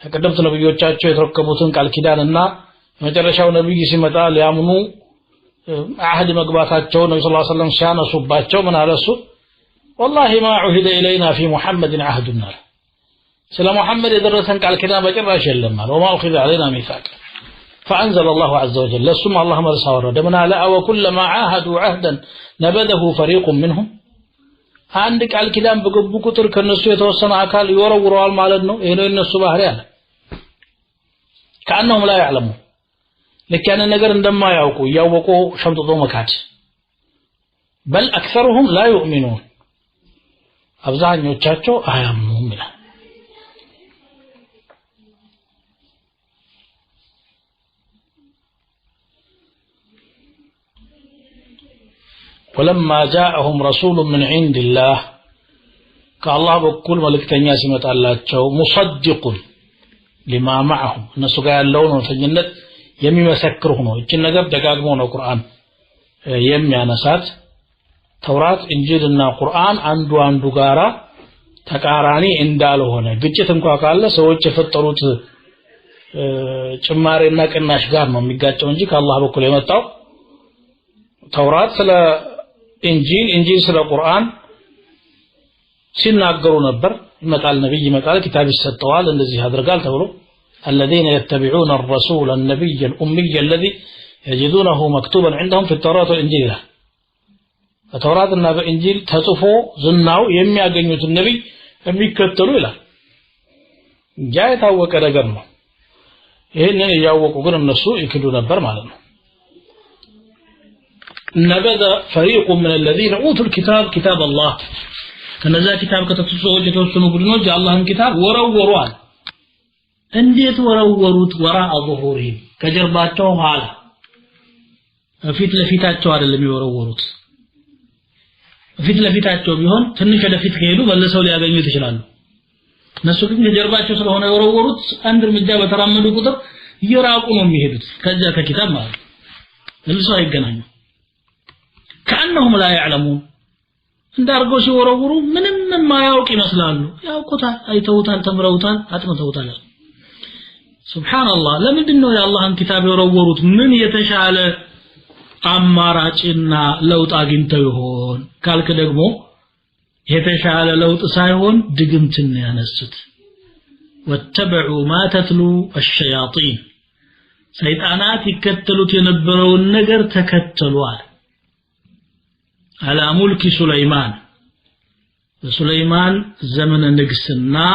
ቀደምት ነብዮቻቸው የተረከቡትን ቃል ኪዳንና መጨረሻው ነብይ ሲመጣ ሊያምኑ አህድ መግባታቸው ነብዩ ሰለላሁ ዐለይሂ ወሰለም ሲያነሱባቸው ምን አለሱ والله ما عهد الينا في محمد عهدنا ስለ መሐመድ የደረሰን ቃል ኪዳን በጭራሽ የለም ማለት وما اخذ علينا ميثاق فانزل الله عز وجل ثم الله مرسى ورد من على وكلما عاهدوا عهدا نبذه فريق منهم አንድ ቃል ኪዳን በገቡ ቁጥር ከነሱ የተወሰነ አካል ይወረውረዋል ማለት ነው ይሄ ነው እነሱ ባህሪ አለ كانهم لا يعلمون ለካነ ነገር እንደማያውቁ ያወቁ ሸምጥጦ መካድ بل اكثرهم لا يؤمنون አብዛኞቻቸው አያምኑም ይላል ولما جاءهم رسول من عند الله كالله بكل ملكتنيا ሲመጣላቸው مصدق لما معهم እነሱ ጋር ያለውን ወንጀልነት የሚመሰክር ሆኖ እቺን ነገር ደጋግሞ ነው ቁርአን የሚያነሳት ተውራት እንጂልና ቁርአን አንዱ ጋራ ተቃራኒ እንዳልሆነ ግጭት እንኳን ካለ ሰዎች የፈጠሩት ጭማሬና ቅናሽ ጋር ነው የሚጋጨው እንጂ ከአላህ በኩል የመጣው ተውራት ስለ እንጂል ስለ ቁርአን ሲናገሩ ነበር ይመጣል ነብይ ይመጣል ኪታብ ይሰጠዋል እንደዚህ ያደርጋል ተብሎ الذين يتبعون الرسول النبي الأمي الذي يجدونه مكتوبا عندهم في التوراة والإنجيل التوراة والإنجيل تصفو زناو የሚያገኙት ነብይ የሚከተሉ ይላል ያ የታወቀ ነገር ነው ይሄንን ያወቁ ግን እነሱ ይክዱ ነበር ማለት ነው نبذ فريق من الذين اوتوا الكتاب كتاب الله ከነዛ ኪታብ ከተሰጠው የተወሰኑ ቡድኖች የአላህን ኪታብ ወረወሩዋል እንዴት ወረወሩት ወራء ظهورهم ከጀርባቸው ኋላ ፊት ለፊታቸው አይደለም ይወረወሩት ፊት ለፊታቸው ቢሆን ትንሽ ለፊት ከሄዱ መልሰው ሊያገኙት ይችላሉ እነሱ ግን ከጀርባቸው ስለሆነ የወረወሩት አንድ እርምጃ በተራመዱ ቁጥር ይራቁ ነው የሚሄዱት ከዛ ከኪታብ ማለት መልሰው አይገናኙ كأنهم لا يعلمون እንዳርገው ሲወረወሩ ምንም የማያውቁ ይመስላሉ ያውቁታል አይተውታል ተምረውታል አጥምተውታል ሱብሃንአላህ ለምንድነው የአላህን ኪታብ የወረወሩት ምን የተሻለ አማራጭና ለውጥ አግኝተው ይሆን ካልክ ደግሞ የተሻለ ለውጥ ሳይሆን ድግምትን ያነሱት ወተበዑ ማ ተትሉ الشياطين ሰይጣናት ይከተሉት የነበረውን ነገር ተከተሉአል على ملك سليمان زمن نجسنا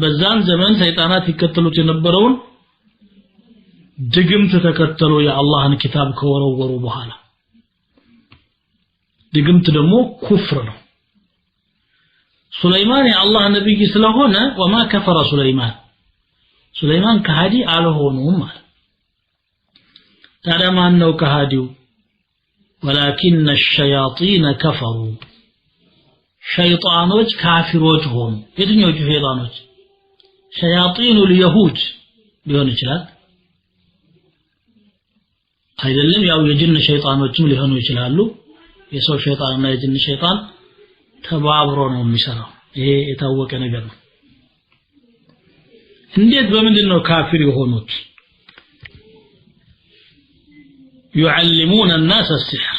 በዛን ዘመን ሰይጣናት ይከተሉት የነበረውን ድግምት ተከተሉ የአላህን ኪታብ ከወረወሩ በኋላ ድግምት ደግሞ ኩፍር ነው ሱለይማን የአላህ ነብይ ስለሆነ ወማ ከፈረ ሱለይማን ከሃዲ አልሆነም ማለት ታዲያ ማን ነው ከሃዲው ولكن الشياطين كفروا ሸይጣኖች ካፊሮች ሆኑ የትኞቹ ሸይጣኖች ሸያጢኑ اليهود ሊሆን ይችላል አይደለም ያው የጅን ሸይጣኖችም ሊሆኑ ይችላሉ የሰው ሸይጣንና የጅን ሸይጣን ተባብሮ ነው የሚሰራው ይሄ የታወቀ ነገር ነው እንዴት በምንድነው ካፊር የሆኑት يعلمون الناس السحر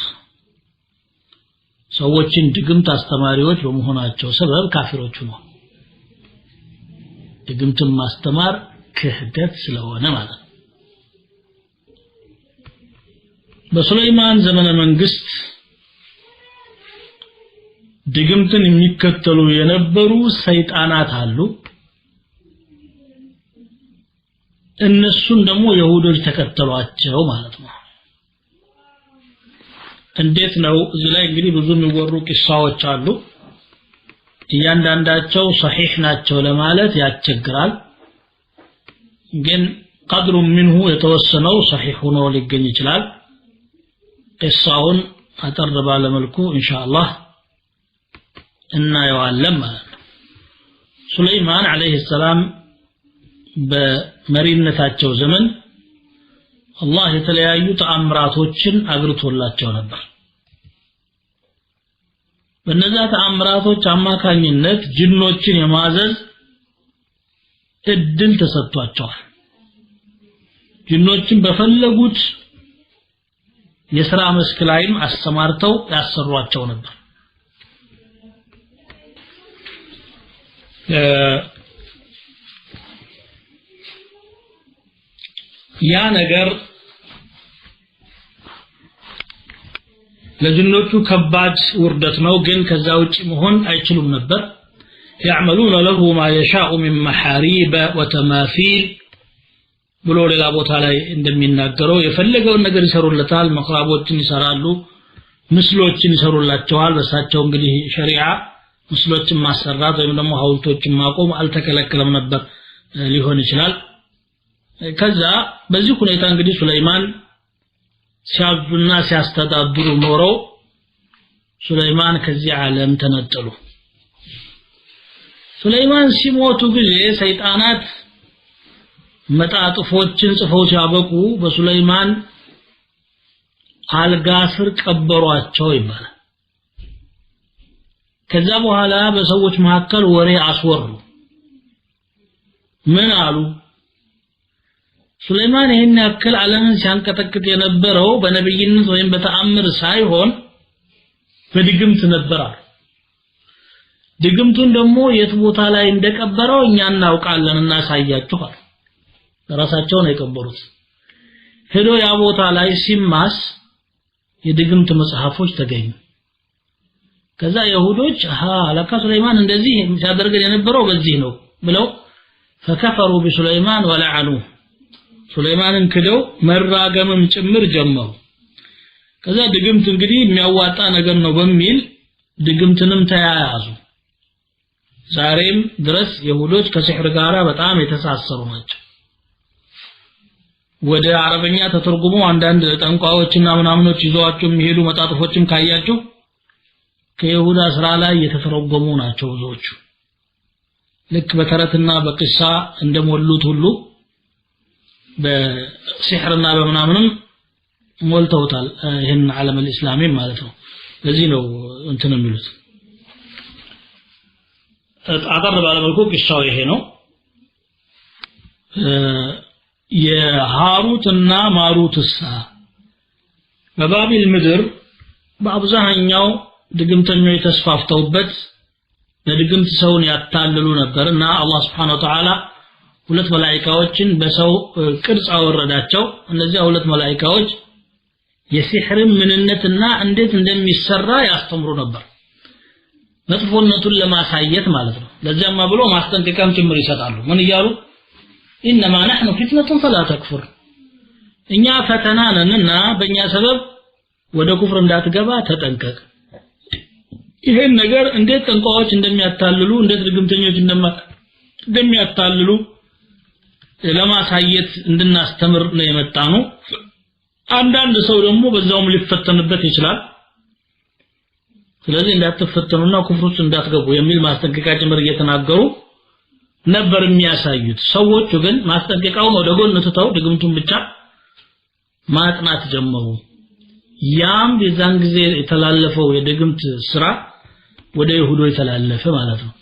ሰዎችን ድግምት አስተማሪዎች በመሆናቸው ሰበብ ካፊሮች ነው ድግምትን ማስተማር ክህደት ስለሆነ ማለት ነው በሱለይማን ዘመነ መንግስት ድግምትን የሚከተሉ የነበሩ ሰይጣናት አሉ እነሱን ደግሞ ይሁዶች ተከተሏቸው ማለት ነው እንዴት ነው እዚህ ላይ እንግዲህ ብዙ የሚወሩ ቂሳዎች አሉ እያንዳንዳቸው صحيح ናቸው ለማለት ያስቸግራል ግን قدر منه የተወሰነው صحيح ሆኖ ሊገኝ ይችላል ቂሳውን አጠር ባለ መልኩ ኢንሻአላህ እናየዋለን ማለት ነው ሱለይማን አለይሂ ሰላም በመሪነታቸው ዘመን አላህ የተለያዩ ተአምራቶችን አግርቶላቸው ነበር በእነዛ ተአምራቶች አማካኝነት ጅኖችን የማዘዝ እድል ተሰጥቷቸዋል ጅኖችን በፈለጉት የሥራ መስክ ላይም አስተማርተው ያሰሯቸው ነበር ያ ነገር ለጅኖቹ ከባድ ውርደት ነው ግን ከዛ ውጪ መሆን አይችሉም ነበር يعملون له ما يشاء من محاريب وتماثيل ብሎ ሌላ ቦታ ላይ እንደሚናገረው የፈለገውን ነገር ይሰሩለታል መቅራቦችን ይሰራሉ ምስሎችን ይሰሩላቸዋል በሳቸው እንግዲህ ሸሪዓ ምስሎችን ማሰራት ወይም ደግሞ ሐውልቶችን ማቆም አልተከለከለም ነበር ሊሆን ይችላል ከዛ በዚህ ሁኔታ እንግዲህ ሱለይማን ሲያዙና ሲያስተዳድሩ ኖረው ሱለይማን ከዚህ ዓለም ተነጠሉ ሱለይማን ሲሞቱ ጊዜ ሰይጣናት መጣጥፎችን ጽፈው ሲያበቁ በሱለይማን አልጋ ስር ቀበሯቸው ይባላል ከዛ በኋላ በሰዎች መካከል ወሬ አስወሩ ምን አሉ ሱለይማን ይሄን ያክል ዓለምን ሲያንቀጠቅጥ የነበረው በነብይነት ወይም በተአምር ሳይሆን በድግምት ነበር ድግምቱን ደግሞ የት ቦታ ላይ እንደቀበረው እኛ እናውቃለን እናሳያችሁ ራሳቸው ነው የቀበሩት ሄዶ ያ ቦታ ላይ ሲማስ የድግምት መጽሐፎች ተገኙ ከዛ ይሁዶች አለካ ሱለይማን እንደዚህ ሲያደርግ የነበረው በዚህ ነው ብለው فكفروا بسليمان ولعنوه ሱለይማንን ክደው መራገምም ጭምር ጀመሩ ከዛ ድግምት እንግዲህ የሚያዋጣ ነገር ነው በሚል ድግምትንም ተያያዙ ዛሬም ድረስ ይሁዶች ከሲህር ጋራ በጣም የተሳሰሩ ናቸው ወደ አረበኛ ተተርጉሞ አንዳንድ ጠንቋዮችና ምናምኖች ይዘዋቸው የሚሄዱ መጣጥፎችም ካያችሁ ከይሁዳ ስራ ላይ የተተረጎሙ ናቸው ብዙዎቹ ልክ በተረትና በቅሳ እንደሞሉት ሁሉ በሲህርና በምናምንም ሞልተውታል ይሄን ዓለም الاسلامي ማለት ነው ለዚህ ነው እንትን የሚሉት አጠር ባለ መልኩ ቅሳው ይሄ ነው የሃሩትና ማሩትሳ በባቢል ምድር በአብዛኛው ድግምተኞች ተስፋፍተውበት ለድግምት ሰውን ያታልሉ ነበርና አላህ Subhanahu Wa Ta'ala ሁለት መላእክቶችን በሰው ቅርጽ አወረዳቸው እነዚህ ሁለት መላእክቶች የሲህርን ምንነትና እንዴት እንደሚሰራ ያስተምሩ ነበር መጥፎነቱን ለማሳየት ማለት ነው ለዛማ ብሎ ማስጠንቀቂያም ጭምር ይሰጣሉ ምን ይያሉ انما نحن فتنه فلا تكفر እኛ ፈተና ነንና በእኛ ሰበብ ወደ ኩፍር እንዳትገባ ተጠንቀቅ ይሄን ነገር እንዴት ጠንቋዎች እንደሚያታልሉ እንዴት ድግምተኞች እንደሚያታልሉ ለማሳየት እንድናስተምር ነው የመጣነው አንዳንድ ሰው ደግሞ በዛውም ሊፈተንበት ይችላል ስለዚህ እንዳትፈተኑና ኩፍር ውስጥ እንዳትገቡ የሚል ማስጠንቀቂያ ጭምር እየተናገሩ ነበር የሚያሳዩት ሰዎች ግን ማስጠንቀቂያውን ወደ ጎን ትተው ድግምቱን ብቻ ማጥናት ጀመሩ ያም የዛን ጊዜ የተላለፈው የድግምት ስራ ወደ ይሁዶ የተላለፈ ማለት ነው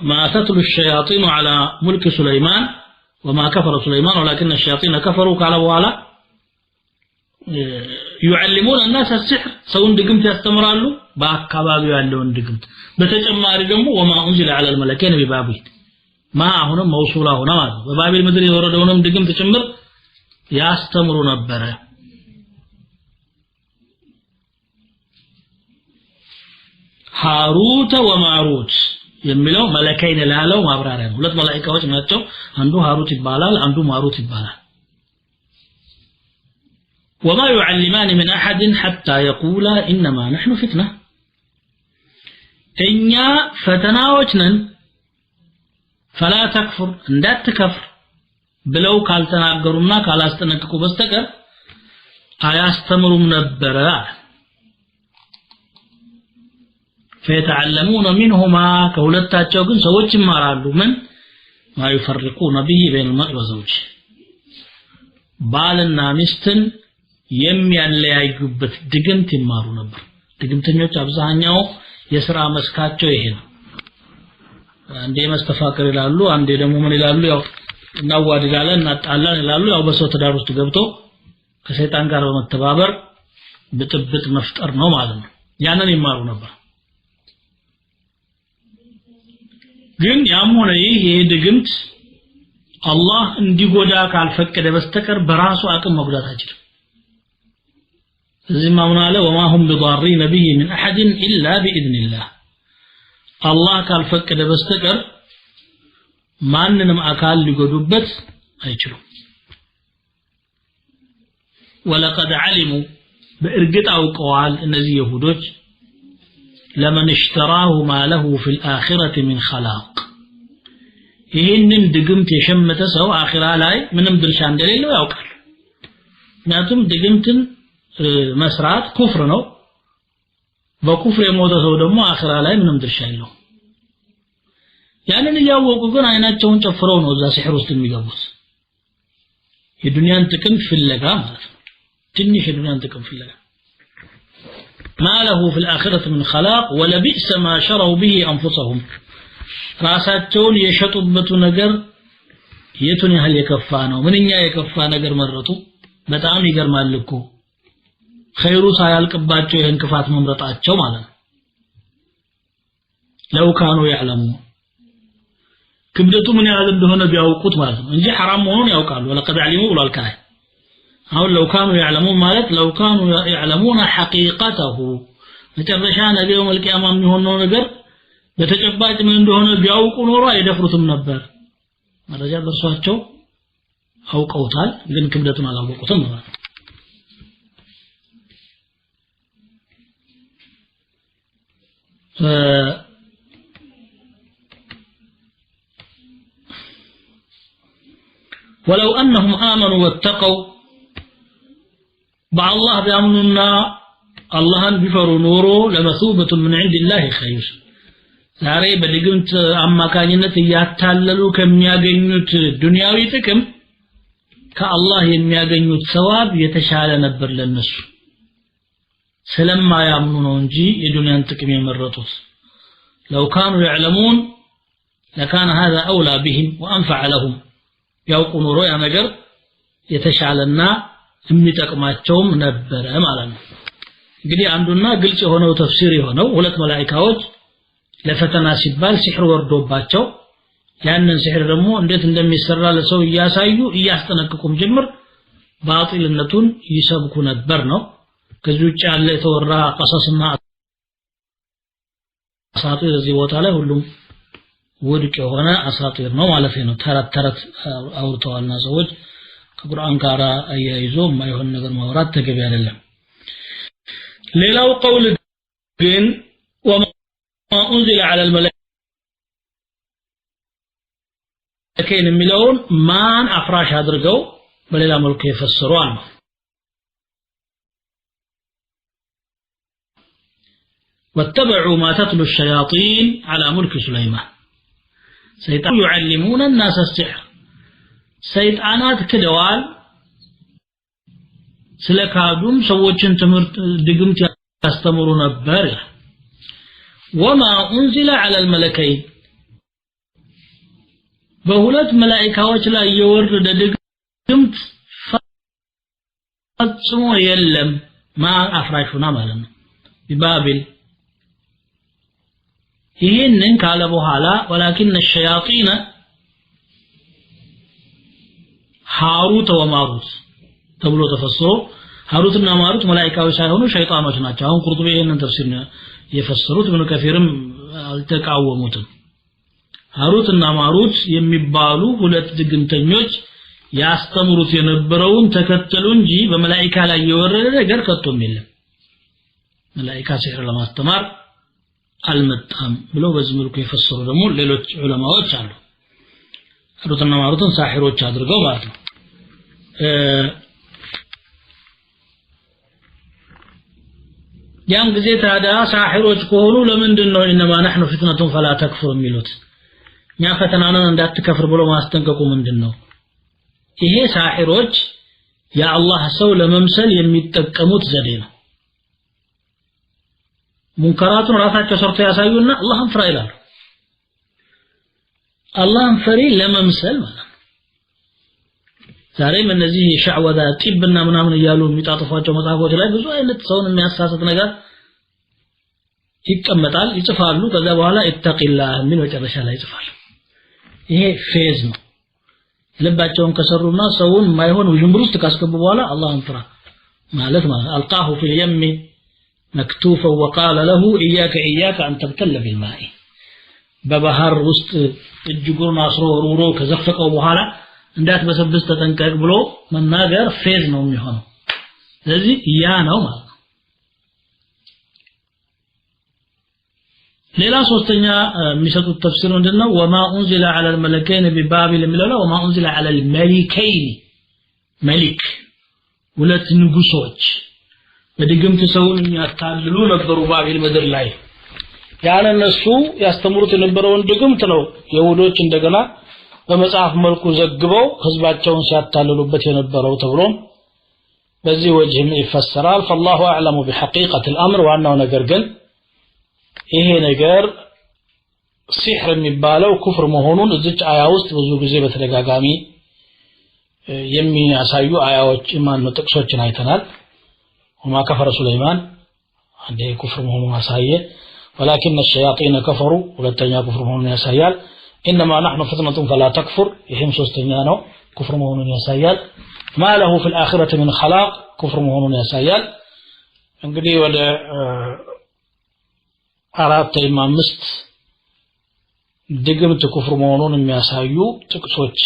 ما تتلو الشياطين على ملك سليمان وما كفر سليمان ولكن الشياطين كفروا قالوا وعلا يعلمون الناس السحر سون دغمت ያስተምራሉ በአካባቢው ያለውን ድግምት በተጨማሪ ደግሞ وما انزل على الملكين ببابل ما አሁንም መውሱላ ሆነ ማለት በባቢል ምድር የወረደውንም ድግምት ጭምር ያስተምሩ ነበር ሃሩት ወማሩት የሚለው መለከይን ላለው ማብራሪያ ነው ሁለት መላእክቶች ናቸው አንዱ ሃሩት ይባላል አንዱ ማሩት ይባላል وما يعلمان من احد حتى يقولا انما نحن فتنه እኛ ፈተናዎች ነን فلا تكفر እንዳትከፍር ብለው ካልተናገሩና ካላስጠነቀቁ በስተቀር አያስተምሩም ነበር فيتعلمون منهما كولتاچو ግን ሰዎች ይማራሉ ምን ما يفرقون به بين المرء وزوجه ባልና ሚስትን የሚያለያዩበት ድግምት ይማሩ ነበር ድግምተኞች አብዛኛው የሥራ መስካቸው ይሄ ነው አንዴ መስተፋቀር ይላሉ አንዴ ደግሞ ምን ይላሉ ያው እናዋድዳለን እናጣላን ይላሉ ያው በሰው ትዳር ውስጥ ገብቶ ከሰይጣን ጋር በመተባበር ብጥብጥ መፍጠር ነው ማለት ነው ያንን ይማሩ ነበር ግን ያም ሆነ ይሄ ድግምት አላህ እንዲጎዳ ካልፈቀደ በስተቀር በራሱ አቅም መጉዳት አይችልም እዚህ ማምናለ وما هم بضارين به من احد الا باذن الله አላህ ካልፈቀደ በስተቀር ማንንም አካል ሊጎዱበት አይችሉም ولقد علموا በእርግጥ አውቀዋል እነዚህ ይሁዶች لمن اشتراه ما له في الآخرة من خلاق ይሄንን ድግምት የሸመተ ሰው አኺራ ላይ ምንም ድርሻ እንደሌለው ያውቃል ምክንያቱም ድግምትን መስራት ኩፍር ነው በኩፍር የሞተ ሰው ደግሞ አኺራ ላይ ምንም ድርሻ የለውም ያንን ያወቁ ግን አይናቸውን ጨፍረው ነው እዛ ሲህር ውስጥ የሚገቡት የዱንያን ጥቅም ፍለጋ ማለት ነው ትንሽ የዱንያን ጥቅም ፍለጋ ما له في الآخرة من خلاق ولبئس ما شروا به أنفسهم راساتون يشطبت نجر يتون يهل يكفانو منኛ የከፋ ነገር መረጡ በጣም ይገርማል እኮ خيሩ ሳያልቅባቸው ይሄን ክፋት መምረጣቸው ማለት ነው لو كانوا يعلمون ክብደቱ ምን ያህል እንደሆነ ቢያውቁት ማለት ነው እንጂ حرام መሆኑን ያውቃሉ ولقد علموا ብሏል ካይ አሁን لو كانوا يعلمون ማለት لو كانوا يعلمون حقيقته መጨረሻ ነገ መልቂያማ የሚሆነው ነገር በተጨባጭ ምን እንደሆነ ቢያውቁ ኖሮ አይደፍሩትም ነበር መረጃ ደርሷቸው አውቀውታል ግን ክብደቱን አላወቁትም ማለት ولو أنهم آمنوا واتقوا بالله بيامننا اللهን ቢፈሩ ኖሮ ለመثوبة من عند الله خير ዛሬ በድግምት አማካኝነት ያታለሉ ከሚያገኙት ዱንያዊ ጥቅም ከአላህ የሚያገኙት ሰዋብ የተሻለ ነበር ለነሱ ስለማያምኑ ነው እንጂ የዱንያን ጥቅም የመረጡት لو كانوا يعلمون لكان هذا أولى بهم وأنفع لهم ያውቁ ኖሮ ያ ነገር የተሻለና የሚጠቅማቸውም ነበር ማለት ነው እንግዲህ አንዱና ግልጽ የሆነው ተፍሲር የሆነው ሁለት መላእክቶች ለፈተና ሲባል ሲህር ወርዶባቸው ያንን ሲህር ደግሞ እንዴት እንደሚሰራ ለሰው ያሳዩ ያስጠነቅቁም ጅምር ባጢልነቱን ይሰብኩ ነበር ነው ከዚህ ውጭ ያለ የተወራ ቀሰስና አሳጢር እዚህ ቦታ ላይ ሁሉም ውድቅ የሆነ አሳጢር ነው ማለት ነው ተረት አውርተዋልና ሰዎች ከቁርአን ጋር አያይዞ ማይሆን ነገር ማውራት ተገቢ አይደለም ሌላው ቀውል ግን وما انزل على الملائكين የሚለውን ማን አፍራሽ አድርገው በሌላ መልኩ የፈሰሩ አሉ واتبعوا ما تتلو الشياطين على ملك سليمان سيطان يعلمون الناس السحر سيطانات كدوال ስለካዱም ሰዎችን ትምህርት ድግምት ያስተምሩ ነበር وما انزل على الملكين በሁለት መላእክቶች ላይ የወረደ ድግምት ፈጽሞ የለም ማ አፍራሹና ማለት ነው ببابل ይሄንን ካለ በኋላ ولكن الشياطين ሃሩት ወማሩት ተብሎ ተፈስሮ ሃሩትና ማሩት መላእክቶች ሳይሆኑ ሸይጣኖች ናቸው አሁን ቁርጡቢ ይሄንን ተፍሲር የፈሰሩት ኢብኑ ከፊርም አልተቃወሙትም ሃሩትና ማሩት የሚባሉ ሁለት ድግምተኞች ያስተምሩት የነበረውን ተከተሉ እንጂ በመላእክታ ላይ የወረደ ነገር ከቶም የለም መላእክታ ሲህር ለማስተማር አልመጣም ብለው በዚህ መልኩ የፈሰሩ ደግሞ ሌሎች ዑለማዎች አሉ ሃሩትና ማሩትን ሳሂሮች አድርገው ማለት ነው ያን ጊዜ ታዲያ ሳሂሮች ከሆኑ ለምንድነው انما نحن فتنه فلا تكفر የሚሉት ኛ ፈተናነን እንዳትከፍር ብሎ ማስጠንቀቁ ምንድነው ይሄ ሳሂሮች የአላህ ሰው ለመምሰል የሚጠቀሙት ዘዴ ነው ሙንከራቱን ራሳቸው ሰርተው ያሳዩና አላህን ፍራ ይላሉ አላህን ፈሪ ለመምሰል ማለት ዛሬም እነዚህ ሻዕወዳ ጢብና ምናምን ይያሉ የሚጣጥፏቸው መጽሐፎች ላይ ብዙ አይነት ሰውን የሚያሳስት ነገር ይቀመጣል ይጽፋሉ ከዛ በኋላ ኢተቂላህ ምን ወጨረሻ ላይ ይጽፋሉ ይሄ ፌዝ ነው ልባቸውን ከሰሩና ሰውን ማይሆን ውዥንብር ውስጥ ካስገቡ በኋላ አላህን ፍራ ማለት አልቃሁ في اليم مكتوفا وقال له إياك أن تبتل بالماء በባህር ውስጥ እጅጉን አስሮ ሩሮ ከዘፈቀው በኋላ እንዳትበሰብስ ተጠንቀቅ ብሎ መናገር ፌዝ ነው የሚሆነው ስለዚህ ያ ነው ማለት ሌላ ሶስተኛ የሚሰጡት ተፍሲር ምንድነው وما انزل على الملكين ببابل የሚለው وما انزل على الملكين ملك ሁለት ንጉሶች በድግምት ሰውን የሚያታልሉ ነበሩ ባቢል ምድር ላይ ያን እነሱ ያስተምሩት የነበረውን ድግምት ነው ይሁዶች እንደገና በመጽሐፍ መልኩ ዘግበው ህዝባቸውን ሲያታልሉበት የነበረው ተብሎ በዚህ ወጅህ ይፈሰራል فالله اعلم بحقيقه الامر ዋናው ነገር ግን ይሄ ነገር ሲህር የሚባለው ኩፍር መሆኑን እዚህ አያ ውስጥ ብዙ ጊዜ በተደጋጋሚ የሚያሳዩ አያዎች ማን ጥቅሶችን አይተናል وما كفر سليمان عنده كفر مهمون يسايه ولكن الشياطين كفروا ولتنيا كفر مهمون يسايال انما نحن فتنه فلا تكفر يهم سوستنيا ነው كفر مهمون يسايال ما له في الاخره من خلاق كفر مهمون يسايال እንግዲህ ወደ አራት ወይም አምስት ድግምት ኩፍር መሆኑን የሚያሳዩ ጥቅሶች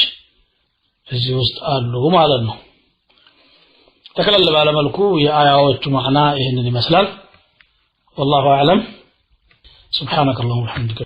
እዚህ ውስጥ አሉ ማለት ነው ተከለለ ባለ መልኩ የአያዎቹ ማዕና ይሄንን ይመስላል والله اعلم سبحانك اللهم وبحمدك